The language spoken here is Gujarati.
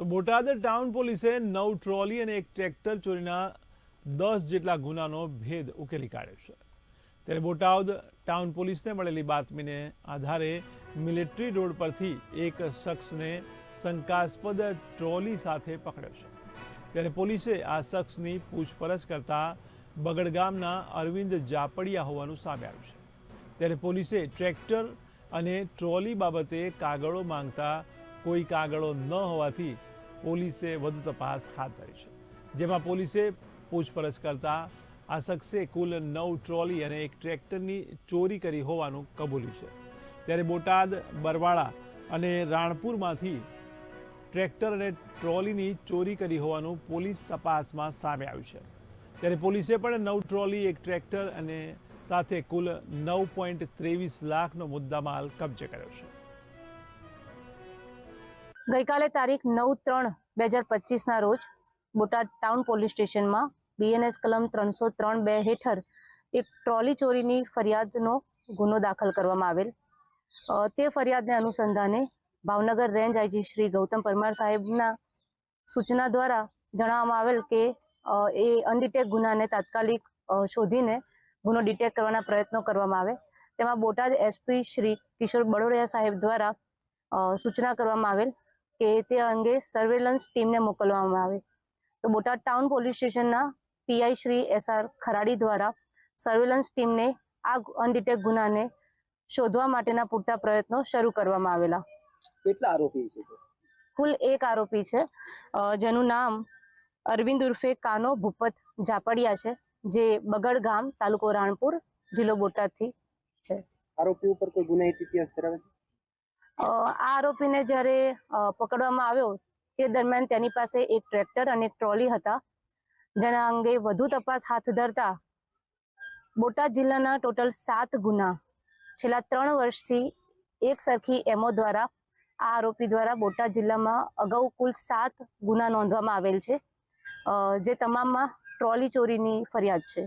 તો બોટાદ ટાઉન પોલીસે 9 ટ્રોલી અને એક ટ્રેક્ટર ચોરીના 10 જેટલા ગુનાનો ભેદ ઉકેલી કાઢ્યો છે। ત્યારે બોટાદ ટાઉન પોલીસને મળેલી બાતમીને આધારે મિલિટરી રોડ પરથી એક શખ્સને શંકાસ્પદ ટ્રોલી સાથે પકડ્યો છે। ત્યારે પોલીસે આ શખ્સની પૂછપરછ કરતા બગડ ગામના અરવિંદ જાપડિયા હોવાનું સામે આવ્યું છે। ત્યારે પોલીસે ટ્રેક્ટર અને ટ્રોલી બાબતે કાગળો માંગતા કોઈ કાગળો ન હોવાથી પોલીસે વધુ તપાસ હાથ ધરી છે, જેમાં પોલીસે પૂછપરછ કરતા આ શખ્સે કુલ 9 ટ્રોલી અને એક ટ્રેક્ટરની ચોરી કરી હોવાનું કબૂલ્યું છે। ત્યારે બોટાદ, બરવાળા અને રાણપુરમાંથી ટ્રેક્ટર અને ટ્રોલીની ચોરી કરી હોવાનું પોલીસ તપાસમાં સામે આવ્યું છે। ત્યારે પોલીસે પણ 9 ટ્રોલી, એક ટ્રેક્ટર અને સાથે કુલ 9.23 લાખનો મુદ્દામાલ કબજે કર્યો છે। ગઈકાલે તારીખ 9/3/2025 ના રોજ બોટાદ ટાઉન પોલીસ સ્ટેશનમાં BNS કલમ 303(2) હેઠળ એક ટ્રોલી ચોરીની ફરિયાદનો ગુનો દાખલ કરવામાં આવેલ। તે ફરિયાદને અનુસંધાને ભાવનગર રેન્જ IG શ્રી ગૌતમ પરમાર સાહેબના સૂચના દ્વારા જણાવવામાં આવેલ કે એ અનડિટેક ગુનાને તાત્કાલિક શોધીને ગુનો ડિટેક્ટ કરવાના પ્રયત્નો કરવામાં આવે। તેમાં બોટાદ SP શ્રી કિશોર બડોરિયા સાહેબ દ્વારા સૂચના કરવામાં આવેલ કે તે અંગે સર્વેલન્સ ટીમને મોકલવામાં આવે। તો બોટાદ ટાઉન પોલીસ સ્ટેશનના PI શ્રી SR ખરાડી દ્વારા સર્વેલન્સ ટીમને આ અનડિટેક ગુનાને શોધવા માટેના પૂરતા પ્રયત્નો શરૂ કરવામાં આવેલા। કેટલા આરોપી છે? કુલ 1 આરોપી છે, જેનું નામ અરવિંદ ઉર્ફે કાનો ભૂપત જાપડિયા છે, જે બગડ ગામ, તાલુકો રાણપુર, જિલ્લો બોટાદથી છે। આરોપી ઉપર કોઈ ગુનાહિત ઇતિહાસ ધરાવે છે? આ આરોપીને જ્યારે પકડવામાં આવ્યો તે દરમિયાન તેની પાસે એક ટ્રેક્ટર અને એક ટ્રોલી હતા, જેના અંગે વધુ તપાસ હાથ ધરતા બોટાદ જિલ્લાના ટોટલ 7 ગુના છેલ્લા 3 વર્ષથી એક સરખી MO દ્વારા આ આરોપી દ્વારા બોટાદ જિલ્લામાં અગાઉ કુલ 7 ગુના નોંધવામાં આવેલ છે, જે તમામમાં ટ્રોલી ચોરીની ફરિયાદ છે।